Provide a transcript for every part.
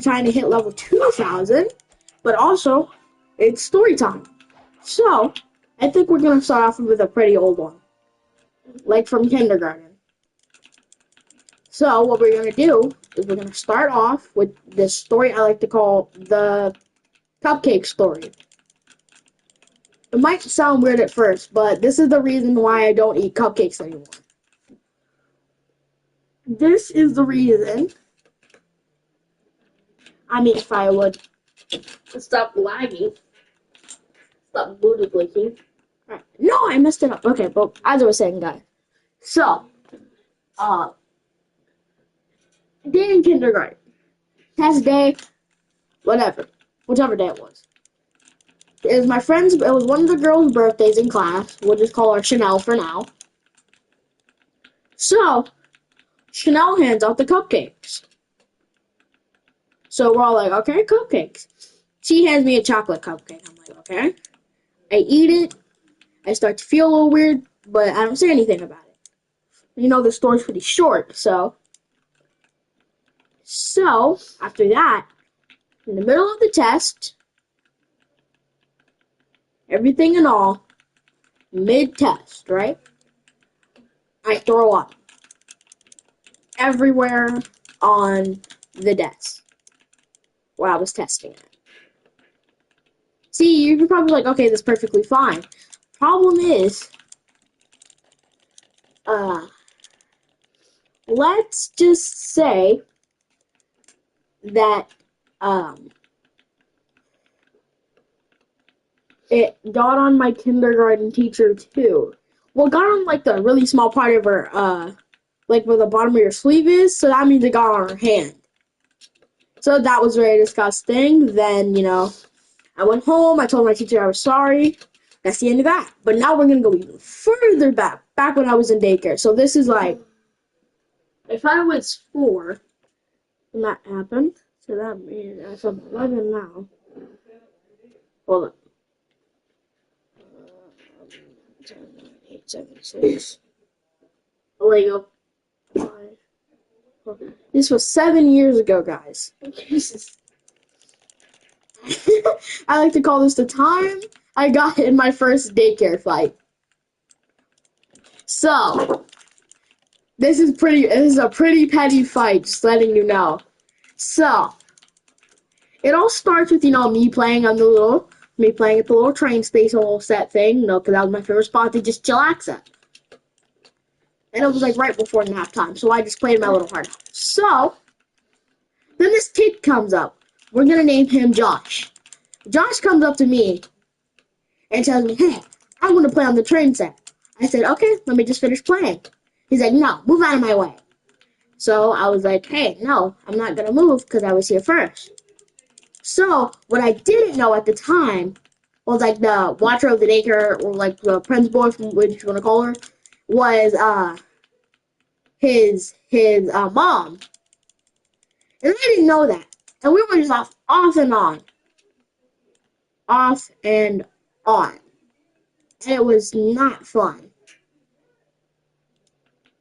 trying to hit level 2000, but also it's story time. So I think we're gonna start off with a pretty old one, like from kindergarten. So what we're gonna do is we're gonna start off with this story I like to call the cupcake story. It might sound weird at first, but this is the reason why I don't eat cupcakes anymore. This is the reason. I mean, if I would stop lagging, stop booty blinking. Right. No, I messed it up. Okay, but as I was saying, guys. So, uh, day in kindergarten, test day, whatever, whichever day it was. It was my friend's. It was one of the girls' birthdays in class. We'll just call her Chanel for now. So, Chanel hands out the cupcakes. So we're all like, okay, cupcakes. She hands me a chocolate cupcake. I'm like, okay. I eat it. I start to feel a little weird, but I don't say anything about it. You know, the story's pretty short, so. So, after that, in the middle of the test, everything and all, mid-test, right? I throw up everywhere on the desk while I was testing it. See, you're probably like, okay, that's perfectly fine. Problem is, let's just say that it got on my kindergarten teacher too. Well, it got on like the really small part of her, like where the bottom of your sleeve is, so that means it got on her hand. So that was very disgusting. Then, I went home, I told my teacher I was sorry. That's the end of that. But now we're going to go even further back when I was in daycare. So this is like, if I was 4 when that happened, so that means I'm 11 now. Hold on. 10, 9, 8, 7, 6. Oh, there you go. 5, 4. This was 7 years ago, guys. Jesus. I like to call this the time I got in my first daycare fight. So, this is a pretty petty fight, just letting you know. So, it all starts with, me playing at the little train station little set thing, because that was my favorite spot to just chillax at. And it was like right before nap time, so I just played my little heart out. So, then this kid comes up. We're gonna name him Josh. Josh comes up to me and tells me, hey, I want to play on the train set. I said, okay, let me just finish playing. He's like, no, move out of my way. So I was like, hey, no, I'm not going to move because I was here first. So what I didn't know at the time was like the watcher of the daycare, or like the principal, what you want to call her, was his mom. And I didn't know that. And we were just off and on. Off and on. And it was not fun.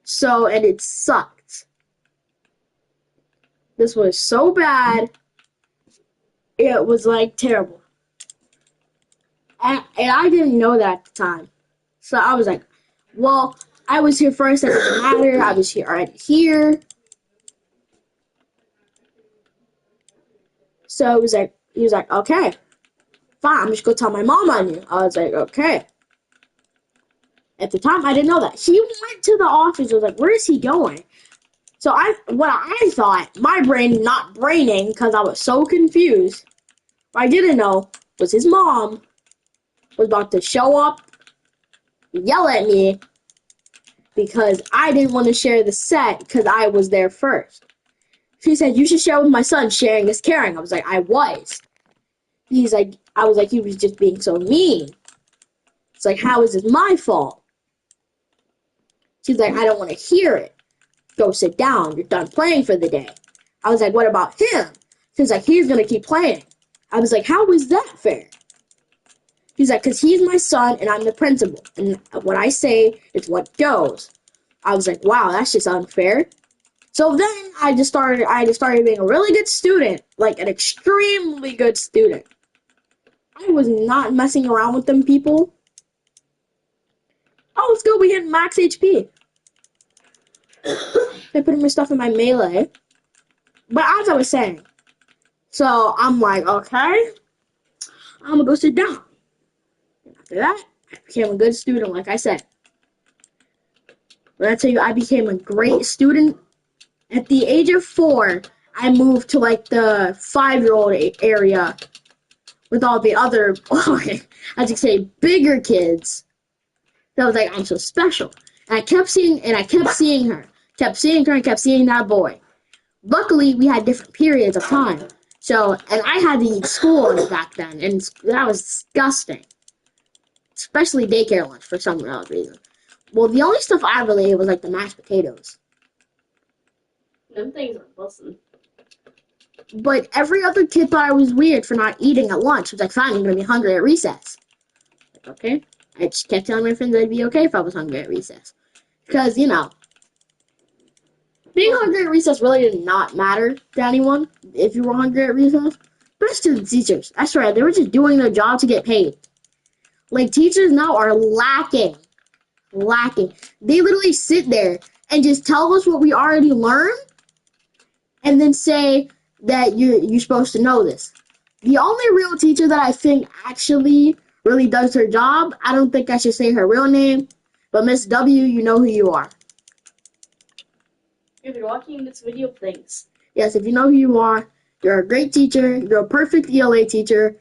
So, and it sucked. This was so bad. It was like terrible. And I didn't know that at the time. So I was like, well, I was here first. It doesn't matter. I was already here. So he was like, okay, fine. I'm just going to tell my mom on you. I was like, okay. At the time, I didn't know that. He went to the office. I was like, where is he going? So what I thought, my brain not braining because I was so confused, what I didn't know was his mom was about to show up, yell at me, because I didn't want to share the set because I was there first. She said, you should share with my son. Sharing is caring. I was like, I was. I was like, he was just being so mean. It's like, how is it my fault? She's like, I don't want to hear it. Go sit down. You're done playing for the day. I was like, what about him? She's like, he's going to keep playing. I was like, how is that fair? She's like, because he's my son and I'm the principal. And what I say is what goes. I was like, wow, that's just unfair. So then I just started being a really good student, like an extremely good student. I was not messing around with them people. Oh, let's go. We hit max HP. I put my stuff in my melee. But as I was saying, so I'm like, okay, I'm gonna go sit down. After that, I became a good student, like I said. But I tell you, I became a great student. At the age of 4, I moved to like the 5-year-old area with all the other, as you say, bigger kids. So I was like, I'm so special. And I kept seeing her. Kept seeing her and kept seeing that boy. Luckily, we had different periods of time. So, and I had to eat school back then, and that was disgusting. Especially daycare lunch for some odd reason. Well, the only stuff I really ate was like the mashed potatoes. Them things are busting. But every other kid thought I was weird for not eating at lunch. I was like, fine, I'm going to be hungry at recess. Like, okay. I just kept telling my friends that it'd be okay if I was hungry at recess. Because, you know, being hungry at recess really did not matter to anyone if you were hungry at recess. Best to the teachers. I swear, they were just doing their job to get paid. Like, teachers now are lacking. They literally sit there and just tell us what we already learned and then say that you're supposed to know this. The only real teacher that I think actually really does her job, I don't think I should say her real name, but Miss W, you know who you are. If you're watching this video, thanks. Yes, if you know who you are, you're a great teacher, you're a perfect ELA teacher,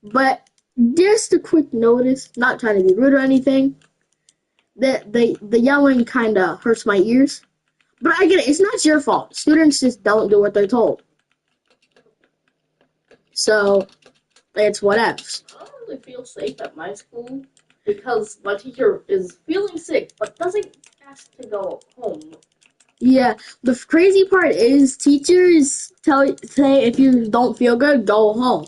but just a quick notice, not trying to be rude or anything, the yelling kind of hurts my ears. But I get it, it's not your fault. Students just don't do what they're told. So, it's whatever. I don't really feel safe at my school because my teacher is feeling sick but doesn't ask to go home. Yeah, the crazy part is teachers say if you don't feel good, go home.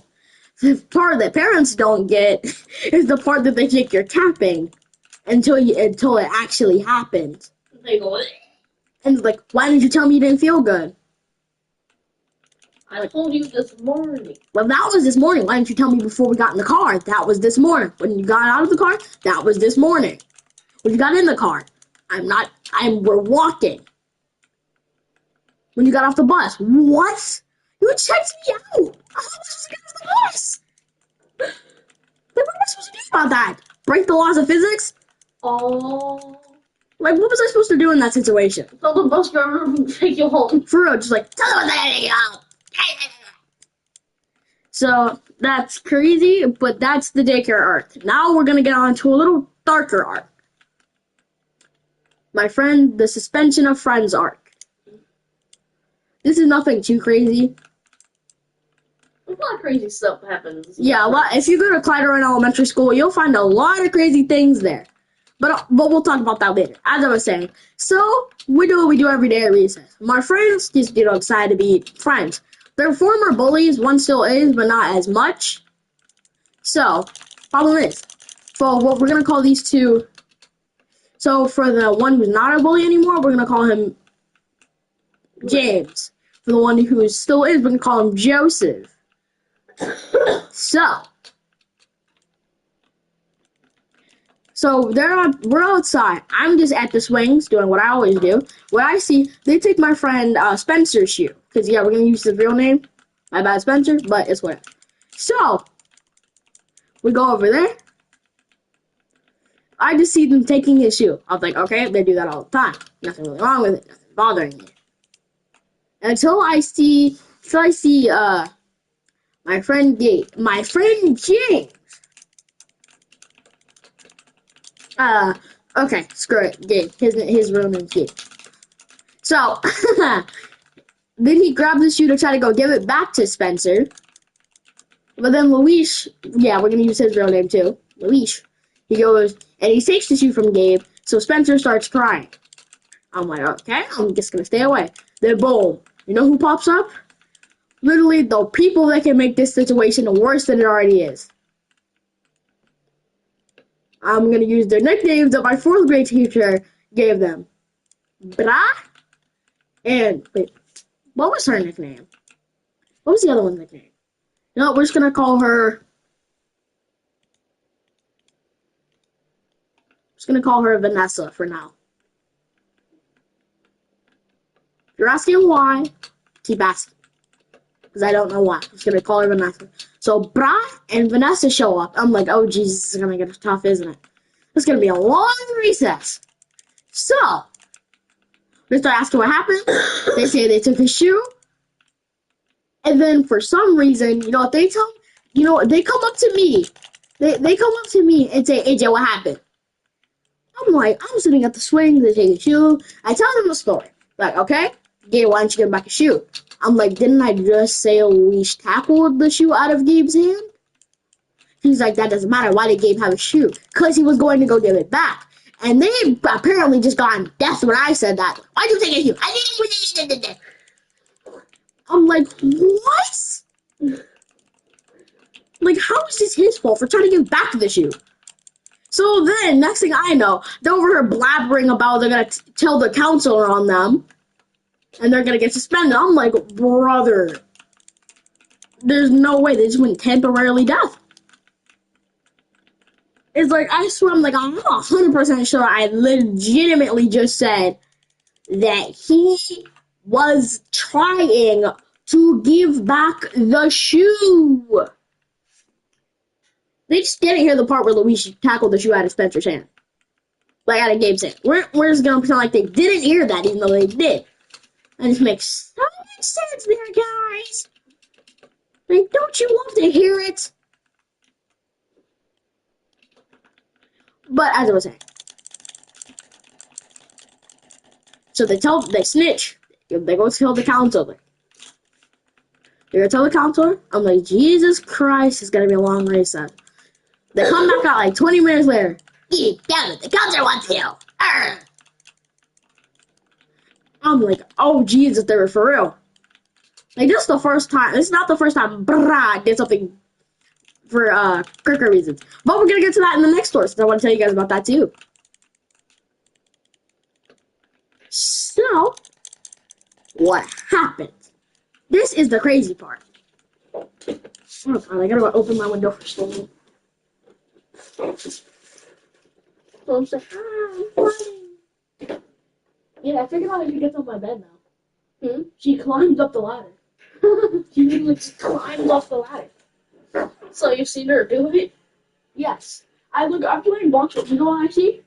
The part that parents don't get is the part that they think you're tapping until it actually happens. They go, And it's like, why didn't you tell me you didn't feel good? I told you this morning. Well, that was this morning. Why didn't you tell me before we got in the car? That was this morning. When you got out of the car, that was this morning. When you got in the car, we're walking. When you got off the bus, what? You checked me out. I was supposed to get off the bus. Like, what am I supposed to do about that? Break the laws of physics? Oh. Like, what was I supposed to do in that situation? Tell the bus driver to take you home. For real, just like, tell them what they go. So, that's crazy, but that's the daycare arc. Now we're going to get on to a little darker arc. My friend, the suspension of friends arc. This is nothing too crazy. A lot of crazy stuff happens. Yeah, if you go to Clyde Elementary School, you'll find a lot of crazy things there. But we'll talk about that later. As I was saying, so we do what we do every day at recess. My friends just decide to be friends. They're former bullies. One still is, but not as much. So, problem is, for what we're gonna call these two. So for the one who's not a bully anymore, we're gonna call him James. For the one who still is, we're gonna call him Joseph. So we're outside. I'm just at the swings doing what I always do. What I see, they take my friend Spencer's shoe. Because, yeah, we're going to use his real name. My bad, Spencer, but it's whatever. So, we go over there. I just see them taking his shoe. I was like, okay, they do that all the time. Nothing really wrong with it. Nothing bothering me. Until I see my friend James. Okay, screw it, Gabe. His real name's Gabe. So, then he grabs the shoe to try to go give it back to Spencer. But then Luis, yeah, we're gonna use his real name too. Luis. He goes, and he takes the shoe from Gabe, so Spencer starts crying. I'm like, okay, I'm just gonna stay away. Then boom, you know who pops up? Literally the people that can make this situation worse than it already is. I'm going to use their nicknames that my 4th grade teacher gave them. Bra, And wait, what was her nickname? What was the other one's nickname? No, we're just gonna call her. Just gonna call her Vanessa for now. If you're asking why, keep asking. Because I don't know why. I'm just gonna call her Vanessa. So Bra and Vanessa show up. I'm like, oh Jesus, this is gonna get tough, isn't it? It's gonna be a long recess. So they start asking what happened. They say they took his shoe. And then for some reason, you know what they tell me? You know, they come up to me. They come up to me and say, AJ, what happened? I'm like, I'm sitting at the swing, they take a shoe. I tell them the story. Like, okay, Gabe, why don't you give back a shoe? I'm like, didn't I just say Luis tackled the shoe out of Gabe's hand? He's like, that doesn't matter. Why did Gabe have a shoe? Because he was going to go give it back. And they apparently just got on death when I said that. Why'd you take a shoe? I didn't. I'm like, what? Like, how is this his fault for trying to give back the shoe? So then, next thing I know, they're over here blabbering about they're going to tell the counselor on them. And they're going to get suspended. I'm like, brother, there's no way. They just went temporarily deaf. It's like, I swear, I'm like, I'm 100% sure I legitimately just said that he was trying to give back the shoe. They just didn't hear the part where Luis tackled the shoe out of Spencer's hand. Like, out of Gabe's hand. We're just going to pretend like they didn't hear that, even though they did. And this makes so much sense there, guys. Like, don't you love to hear it? But as I was saying. So they snitch. They go tell the counselor. They're going to tell the counselor. I'm like, Jesus Christ, it's going to be a long race then. They come back out like 20 minutes later. Damn it, the counselor wants you. Arr. I'm like, oh Jesus, they were for real. Like, this is the first time. This is not the first time Bra did something for quicker reasons. But we're going to get to that in the next story, since I want to tell you guys about that too. So, what happened? This is the crazy part. Oh God, I gotta go open my window for school. So I'm like, hi, morning. Yeah, I figured out how she gets on my bed now. She climbs up the ladder. She literally just climbs off the ladder. So you've seen her do it? Yes. After playing box with you know what I see?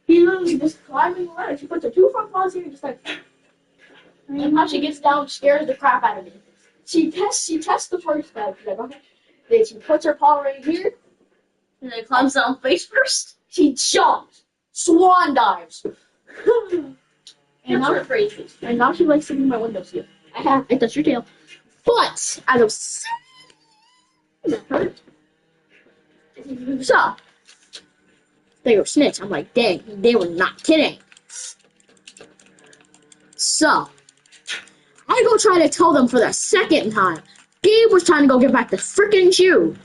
He literally just climbing the ladder. She puts her two front paws here and just like, and how she gets down scares the crap out of me. She tests the first step. She's like, okay. Then she puts her paw right here. And then climbs down face first? She jumps. Swan dives. And now crazy. And now she likes sitting in my windowsill. I touched your tail. But as I was saying, that hurt. So they were snitch. I'm like, dang, they were not kidding. So I go try to tell them for the second time. Gabe was trying to go get back the freaking shoe.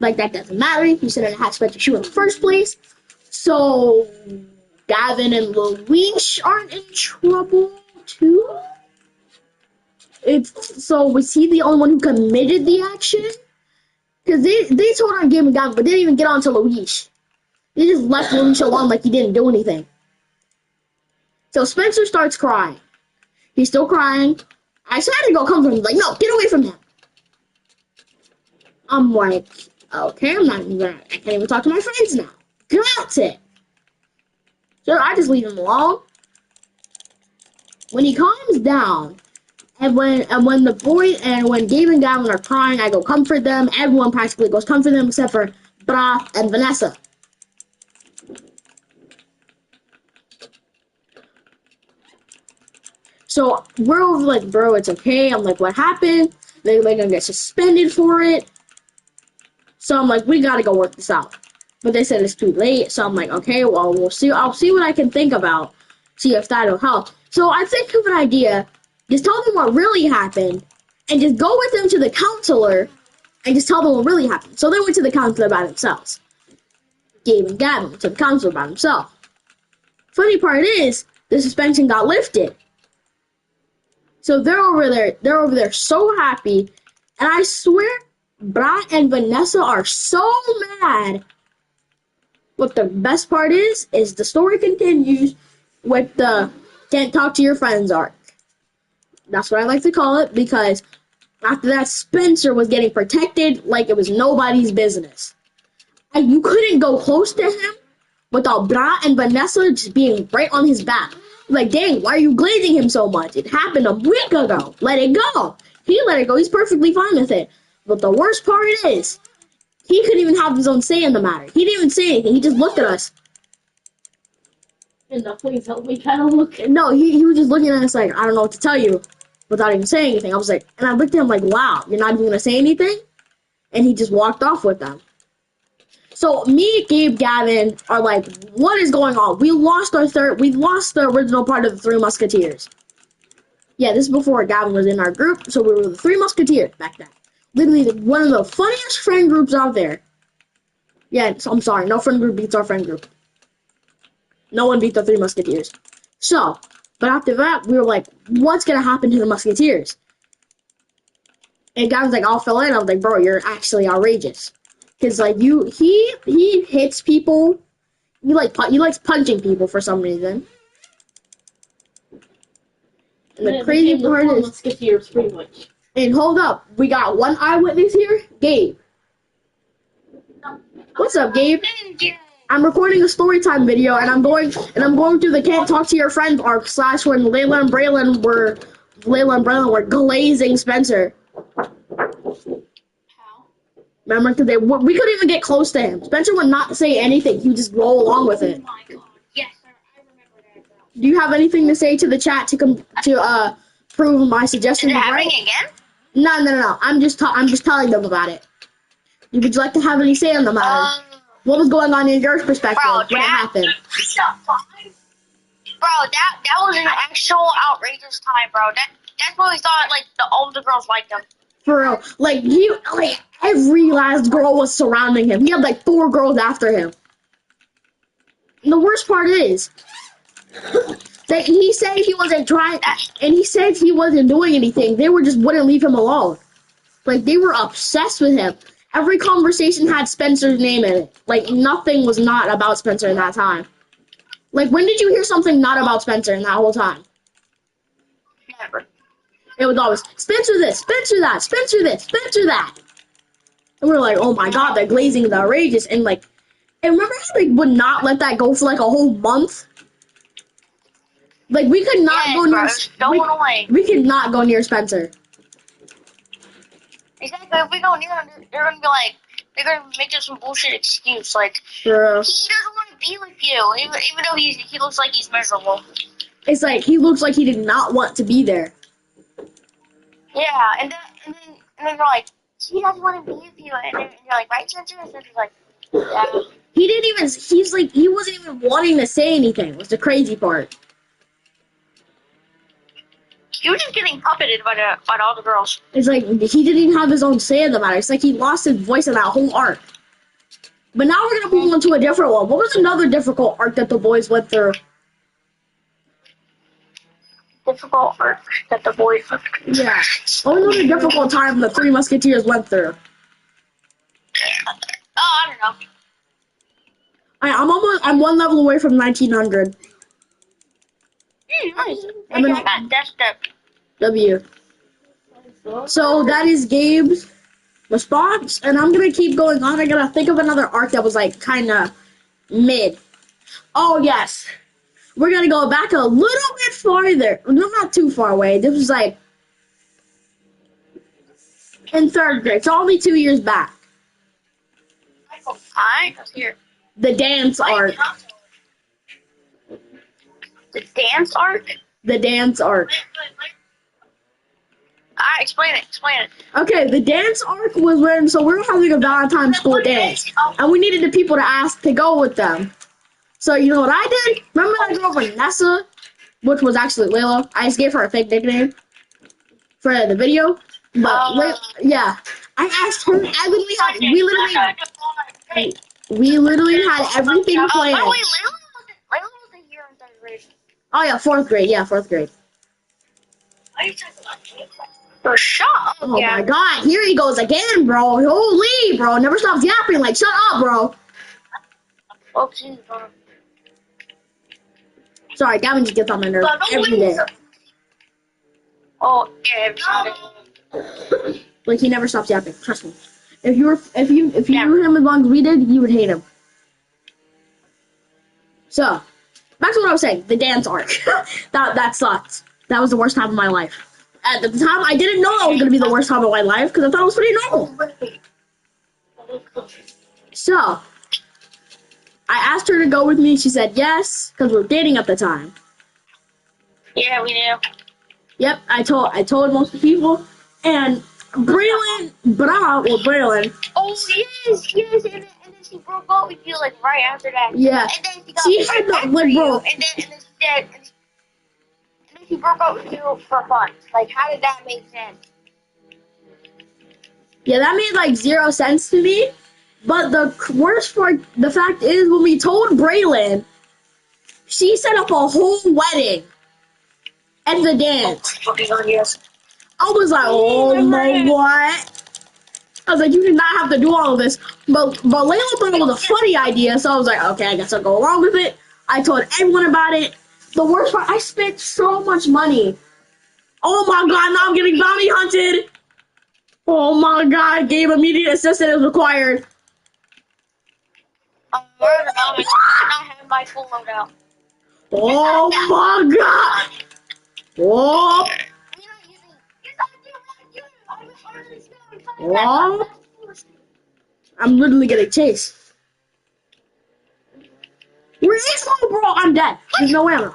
Like, that doesn't matter. He shouldn't have spent the shoe in the first place. So Gavin and Luis aren't in trouble too. So was he the only one who committed the action? Because they told on Gabe and Gavin, but they didn't even get on to Luis. They just left Luis alone like he didn't do anything. So Spencer starts crying. He's still crying. I tried to go comfort him. He's like, no, get away from him. I'm like, okay, I can't even talk to my friends now. That's it. So I just leave him alone. When he calms down, and when Gabe and Gavin are crying, I go comfort them. Everyone practically goes comfort them except for Bra and Vanessa. So we're over like, bro, it's okay. I'm like, what happened? They're gonna get suspended for it. So I'm like, we gotta go work this out. But they said it's too late. So I'm like, okay, well, we'll see. I'll see what I can think about. See if that'll help. So I think of an idea. Just tell them what really happened. And just go with them to the counselor. And just tell them what really happened. So they went to the counselor by themselves. Gabe and Gavin went to the counselor by themselves. Funny part is, the suspension got lifted. So they're over there. They're over there so happy. And I swear, Bra and Vanessa are so mad. What the best part is the story continues with the can't talk to your friends arc. That's what I like to call it because after that, Spencer was getting protected like it was nobody's business. And you couldn't go close to him without Bra and Vanessa just being right on his back. Like, dang, why are you glazing him so much? It happened a week ago. Let it go. He let it go. He's perfectly fine with it. But the worst part is, he couldn't even have his own say in the matter. He didn't even say anything. He just looked at us. And the please help me kind of look. No, he was just looking at us like, I don't know what to tell you without even saying anything. I was like, and I looked at him like, wow, you're not even going to say anything? And he just walked off with them. So me, Gabe, Gavin are like, what is going on? We lost the original part of the Three Musketeers. Yeah, this is before Gavin was in our group, so we were the Three Musketeers back then. Literally one of the funniest friend groups out there. Yeah, so I'm sorry, no friend group beats our friend group. No one beat the Three Musketeers. So, but after that, we were like, what's gonna happen to the Musketeers? And Gavin's like, I'll fill in. I was like, bro, you're actually outrageous. Cause like he hits people. He likes punching people for some reason. And the crazy part is, Musketeers pretty much. and hold up, we got one eyewitness here, Gabe. What's up, Gabe? I'm recording a story time video, and I'm going through the can't talk to your friend arc / when Layla and Braylon were glazing Spencer. Remember, because we couldn't even get close to him. Spencer would not say anything. He would just roll along with it. Oh my god. Yes, sir. I remember that. Do you have anything to say to the chat to prove my suggestion Is it is happening right? again? No. I'm just telling them about it. Would you like to have any say on the matter? What was going on in your perspective Bro, when it happened? Bro, that was an actual outrageous time, bro. That's what we thought. Like all the girls liked him. For real, like every last girl was surrounding him. He had like 4 girls after him. And the worst part is that he said he wasn't trying, and he said he wasn't doing anything. They just wouldn't leave him alone. Like they were obsessed with him. Every conversation had Spencer's name in it. Like nothing was not about Spencer in that time. Like when did you hear something not about Spencer in that whole time? Never. It was always Spencer this, Spencer that, Spencer this, Spencer that. And we're like, oh my god, they're glazing the outrageous. And like, and remember how they would not let that go for like a whole month? Like we could not go bro, near. it was so annoying. We could not go near Spencer. Exactly. If we go near him, they're gonna be like, they're gonna make up some bullshit excuse like For, he doesn't want to be with you, even though he looks like he's miserable. it's like he looks like he did not want to be there. Yeah, and then they're like, he doesn't want to be with you, and you're like, right, Spencer? And Spencer's like, yeah. He didn't even. He's like he wasn't even wanting to say anything. Was the crazy part. He was just getting puppeted by all the girls. It's like he didn't even have his own say in the matter. It's like he lost his voice in that whole arc. But now we're gonna move on to a different one. What was another difficult arc that the boys went through? Difficult arc that the boys went through. Yeah. What was another difficult time the Three Musketeers went through? Oh, I don't know. I'm one level away from 1900. Nice. I'm Okay, in- I got Death Step. W. So that is Gabe's response, and I'm gonna keep going on. I gotta think of another arc that was like kind of mid. Oh yes, we're gonna go back a little bit farther. No, not too far away. This was like in 3rd grade. It's only 2 years back. Alright, let's hear. The dance arc. The dance arc? The dance arc. Alright, explain it. Okay, the dance arc was when we were having a Valentine's school dance, and we needed the people to ask to go with them. So you know what I did? Remember that girl Vanessa, which was actually Layla? I just gave her a fake nickname for the video. But yeah, I asked her. We literally had everything planned. Oh wait, Layla wasn't here in 3rd grade. Oh yeah, 4th grade. Yeah, 4th grade. Oh, shut up, Oh yeah. my god, here he goes again, bro. Holy, bro. Never stops yapping. Like, shut up, bro. Oh, jeez, Sorry, Gavin just gets on my nerves But no every day. wings. Oh, yeah, every Sunday. Like, he never stops yapping. Trust me. If you Never. knew him as long as we did, you would hate him. So, back to what I was saying. The dance arc. that sucked. That was the worst time of my life. At the time, I didn't know that was gonna be the worst time of my life because I thought it was pretty normal. So, I asked her to go with me. She said yes because we were dating at the time. Yeah, we do. Yep, I told most of the people, and Braylon, Braylon, Oh, yes, and then she broke up with you, like, right after that. yeah, And then she got she right had back the for you, liberal. and then she said, and then she broke up with you for fun. Like, how did that make sense? Yeah, that made like 0 sense to me. But the worst part, the fact is, when we told Braylon, she set up a whole wedding and the dance. Okay, yes. I was like, oh my what? I was like, you did not have to do all of this. But Layla thought it was a funny idea, so I was like, okay, I guess I'll go along with it. I told everyone about it. The worst part, I spent so much money. Oh my god, now I'm getting bounty hunted. Oh my god, game immediate assistance is required. Murder, I cannot have my full loadout. Oh my god. Oh. Oh. I'm literally getting chased. Where is my bro? I'm dead. There's no ammo.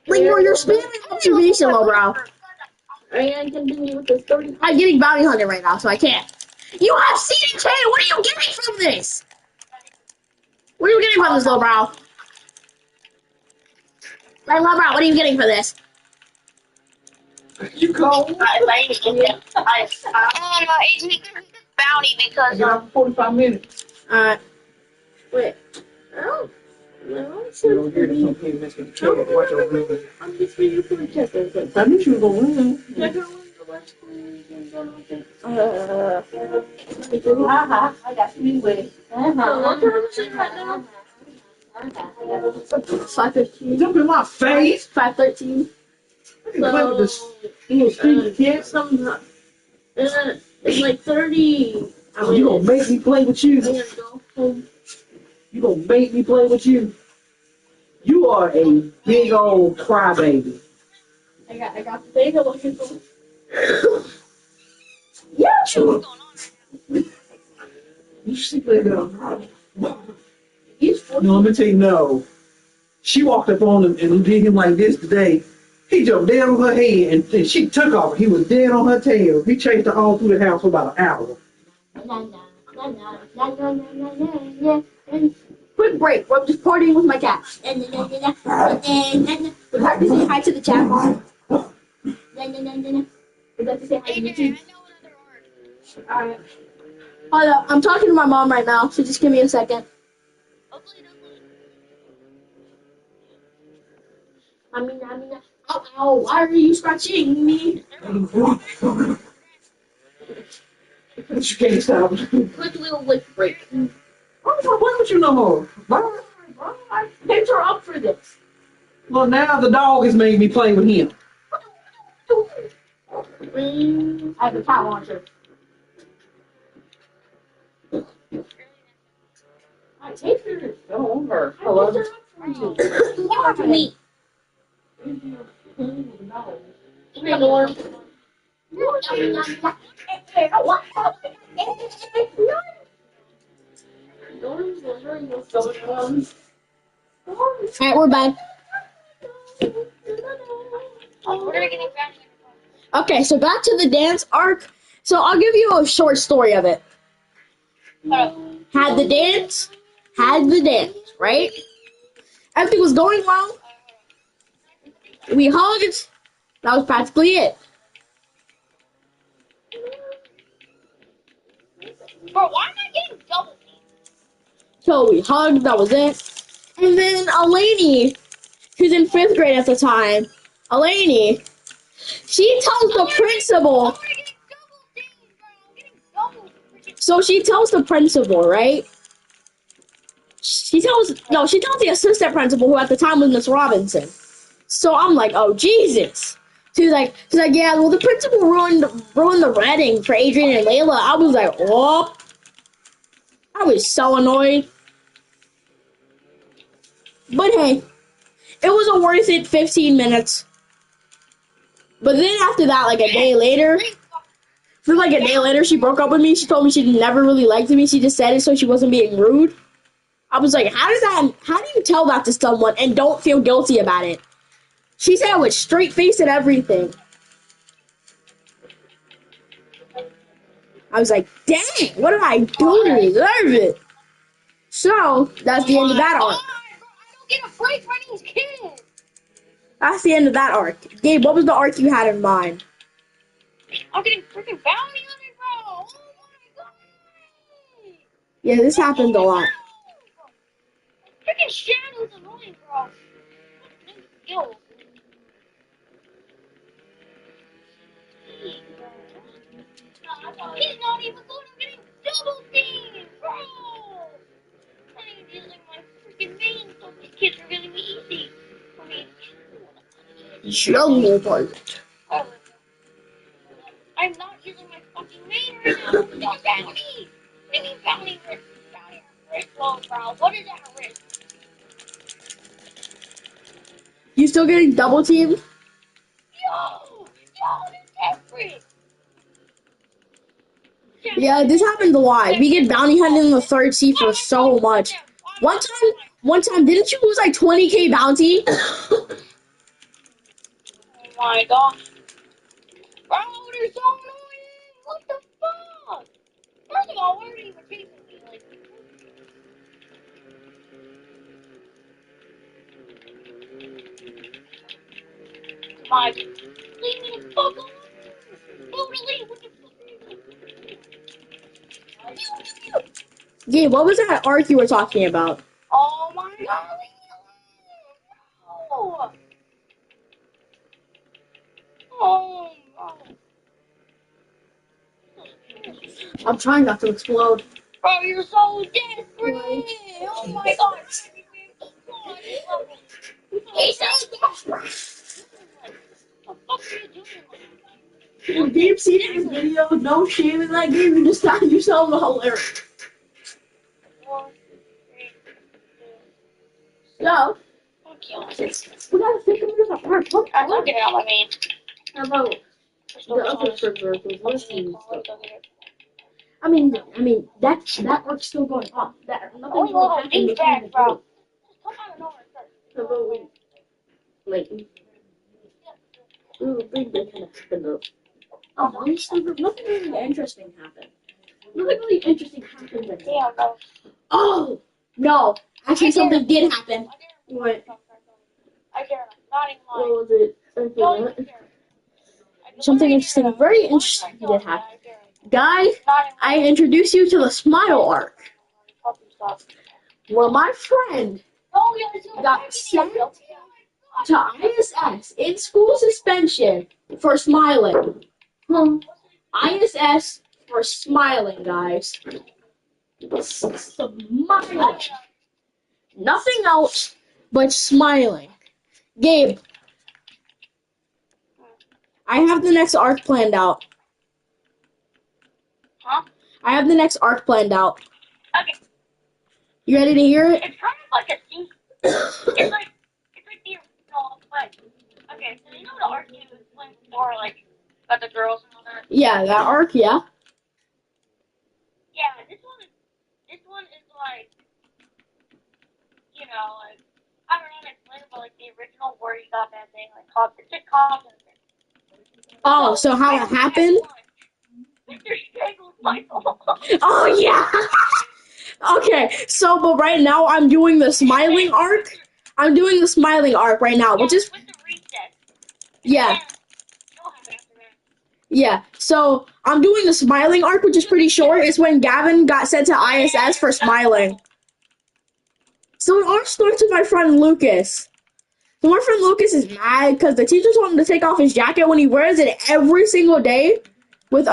Like, bro, you're spamming observation, low bro. I can continue with this 30. I'm getting bounty hunted right now, so I can't. You have CDK! What are you getting from this? What are you getting from this, low bro? Like, low bro, what are you getting for this? You go. I it's because bounty I because got for 45 minutes. Wait. Oh, no, You don't hear the something messing with the kid. Watch your room. I'm just reading for the test. I knew she was gonna win. Check her on the left screen and go with it. I got you anyway. What time is it right now? 5:15. Jump in my face. 5:13. I can play with this little stupid kid. It's like 30. Oh, you gonna make me play with you? I'm gonna go home. You gonna make me play with you? You are a big old crybaby. I got the thing I'm looking for. Yeah, sure. You see that? He's No, let me tell you, no. She walked up on him and did him like this today. He jumped dead on her head and she took off. He was dead on her tail. He chased her all through the house for about an hour. Quick break. I'm just partying with my cat. Would you like to say hi to the chat? Would you like to say hi to YouTube? Alright. Hold up. I'm talking to my mom right now, so just give me a second. Ow, why are you scratching me? You can't stop. quick little lick break. I'm not playing with you no more. Bye. I picked her up for this. Well, now the dog has made me play with him. I have a cat launcher. I take her. Go over. I picked her up for you. Watch me. Hey, Norm. Norm's wondering what's going on. Alright, we're back. Okay, so back to the dance arc. So I'll give you a short story of it. Had the dance, right? Everything was going well. We hugged. That was practically it. Bro, why am I getting double? So we hugged. That was it. And then a lady who's in 5th grade at the time Elaney, she tells the principal. I'm getting double dinged, bro. I'm getting double freaking. So she tells the principal, right? She tells the assistant principal, who at the time was Miss Robinson. So I'm like, oh Jesus. She's like, yeah, well the principal ruined the wedding for Adrian and Layla. I was like, oh. I was so annoyed. But hey, it was a worth it 15 minutes. But then after that, like a day later, she broke up with me. She told me she never really liked me. She just said it so she wasn't being rude. I was like, how do you tell that to someone and don't feel guilty about it? She said it with straight face and everything. I was like, dang, what did I do to deserve it? So, that's the end of that arc. I don't get a break for these kids. That's the end of that arc. Gabe, what was the arc you had in mind? I'm getting freaking bounty on it, bro. Oh my god. Yeah, this happened a lot. Freaking Shadow's annoying, bro. Yo. He's not even good. I'm getting double teamed, bro. I'm not even using my freaking main, so these kids are getting me easy. I mean, Jungle Bolt. I'm not using my fucking main right now. Don't bounty. What do you mean bounty risk? Bounty risk low, bro. What is that risk? You still getting double teamed? Yo, that's desperate. Yeah, this happens a lot. We get bounty hunted in the third seat for so much. One time, didn't you lose like 20k bounty? Oh my gosh. Bro, they're so annoying. What the fuck? First of all, why are they even chasing me? Like, come on, leave me the fuck alone. Totally, what the fuck are you doing? Gabe, what was that arc you were talking about? Oh my god, leave me alone. No. Oh, no. I'm trying not to explode. Bro, you're so desperate. Oh my god. He's so desperate. What the fuck are you doing? When Gabe seen this video, no shame in that game, you just found yourself hilarious. 1, 3, 2. So, Okay. we gotta think of this apart. Look, I'm not getting out my main. How about the other servers with listening stuff? I mean that arc's still going on. That Oh, nothing's little gonna happen douchebag, between the bro. two. Just come out of nowhere first. How about we like big day kind of happened up. Honestly, nothing really interesting happened. Nothing really interesting happened that day. Yeah, bro. Oh no! Actually, something did happen. What? I dare not even What lie. was it? Don't even care. Something interesting, very interesting did happen. I dare. Guy, Not even I introduced you to the Smile arc, fucking stuff. where my friend Oh, yeah, it's got sent to ISS in school suspension for smiling. ISS for smiling, guys. Smiling. Nothing else but smiling. Gabe, I have the next arc planned out. Huh? I have the next arc planned out. Okay. You ready to hear it? It's kind of like a scene. It's like the original, but okay. So you know the arc you went for, like about the girls and all that. Yeah, that arc, yeah. Yeah, this one is like, you know, like I don't know how to explain it, but like the original where he got that thing, like cops. It's just cops and things. Oh, so how it happened? Mr. Strangle's Michael. Oh, yeah. Okay, so, but right now I'm doing the smiling arc. I'm doing the smiling arc right now, which is, with the reset. yeah, You'll have it after that. yeah. So, I'm doing the smiling arc, which is pretty short. It's when Gavin got sent to ISS for smiling. So, it all starts with my friend Lucas. So my friend Lucas is mad because the teacher told him to take off his jacket when he wears it every single day with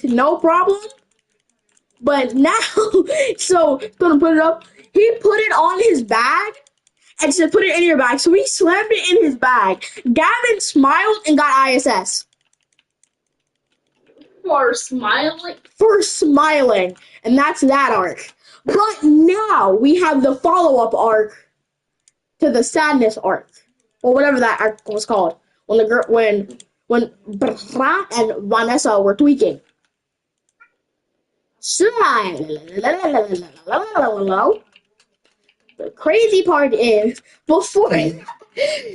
no problem. But now, so gonna put it up. He put it on his bag and said, "Put it in your bag." So he slammed it in his bag. Gavin smiled and got ISS For smiling. for smiling, and that's that arc. But now we have the follow-up arc to the sadness arc, or whatever that arc was called. When the girl, when Bra and Vanessa were tweaking. So, the crazy part is before.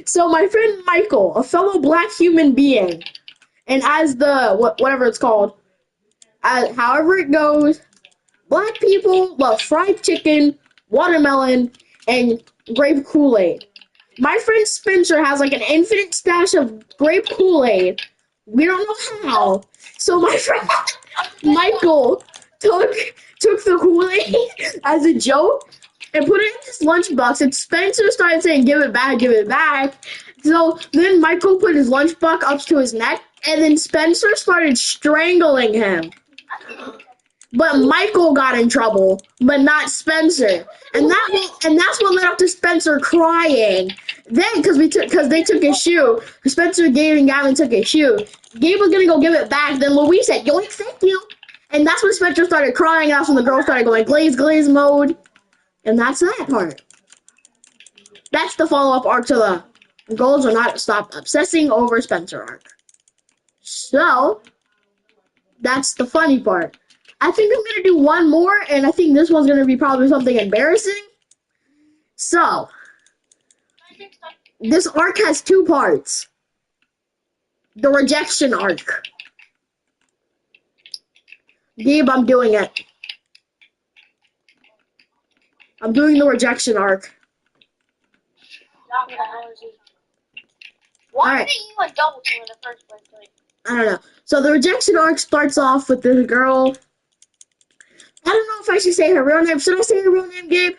So my friend Michael, a fellow black human being, and as the whatever it's called, however it goes, black people love fried chicken, watermelon, and grape Kool-Aid. My friend Spencer has like an infinite stash of grape Kool-Aid. We don't know how. So my friend Michael took the Kool-Aid as a joke and put it in his lunchbox, and Spencer started saying, "Give it back, give it back." So then Michael put his lunchbox up to his neck, and then Spencer started strangling him. But Michael got in trouble, but not Spencer, and that's what led up to Spencer crying. Then, because they took his shoe, Spencer, Gabe, and Gavin took his shoe. Gabe was gonna go give it back. Then Louise said, "Yoink, thank you," and that's when Spencer started crying. And that's when the girls started going glaze mode, and that's that part. That's the follow-up arc to the goals are not stop obsessing over Spencer arc. So that's the funny part. I think I'm gonna do one more, and I think this one's gonna be probably something embarrassing. So, this arc has two parts. The rejection arc. Gabe, I'm doing it. I'm doing the rejection arc. Why Alright. did you even double team in the first place? Like, I don't know. So the rejection arc starts off with this girl. I don't know if I should say her real name. Should I say her real name, Gabe?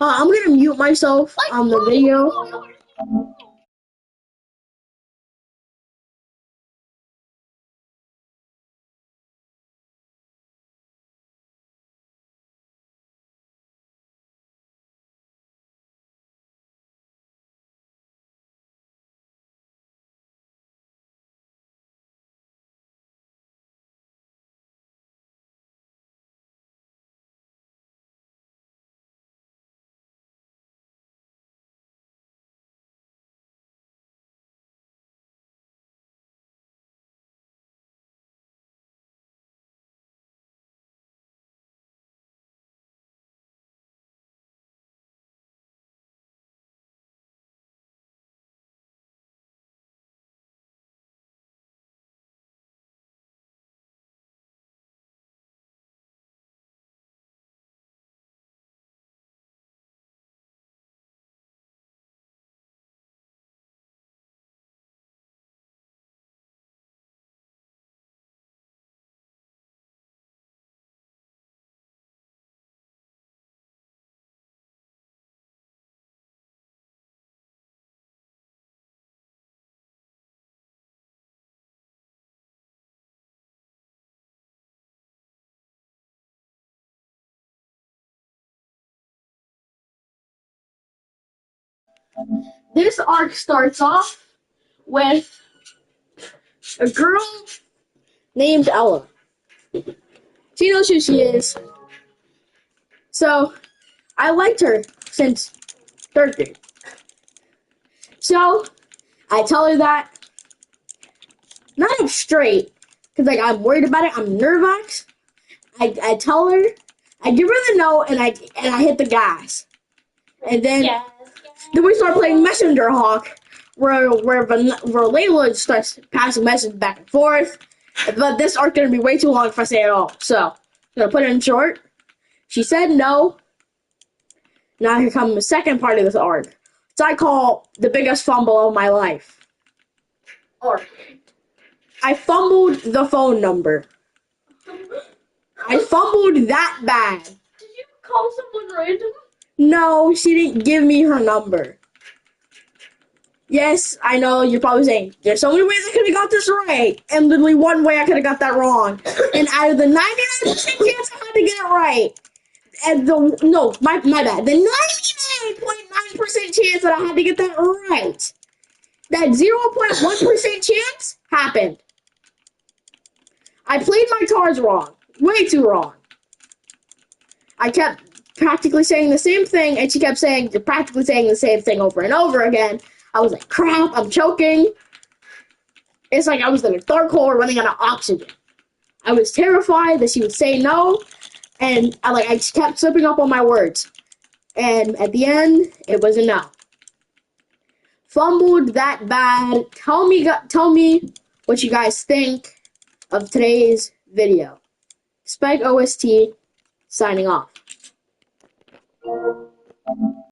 I'm gonna mute myself on the video. This arc starts off with a girl named Ella. She knows who she is. So, I liked her since third grade. So, I tell her that. Not up straight, because like I'm worried about it. I'm nervous. I tell her, I give her the note, and I hit the gas. And then then we start playing Messenger Hawk, where Layla starts passing messages back and forth. But this arc gonna be way too long if I say it all. So I'm gonna put it in short. She said no. Now here comes the second part of this arc, which I call the biggest fumble of my life. Or I fumbled the phone number. I fumbled that bad. did you call someone random? No, she didn't give me her number. Yes, I know you're probably saying there's so many ways I could have got this right, and literally one way I could have got that wrong. And out of the 99% chance I had to get it right, and my bad. The 99.9% chance that I had to get that right, that 0.1% chance happened. I played my cards wrong, way too wrong. I kept practically saying the same thing, and she kept saying, you're practically saying the same thing over and over again. I was like, crap, I'm choking. It's like I was in a dark hole running out of oxygen. I was terrified that she would say no, and I kept slipping up on my words. And at the end, it was a no. Fumbled that bad. Tell me what you guys think of today's video. Spike OST signing off.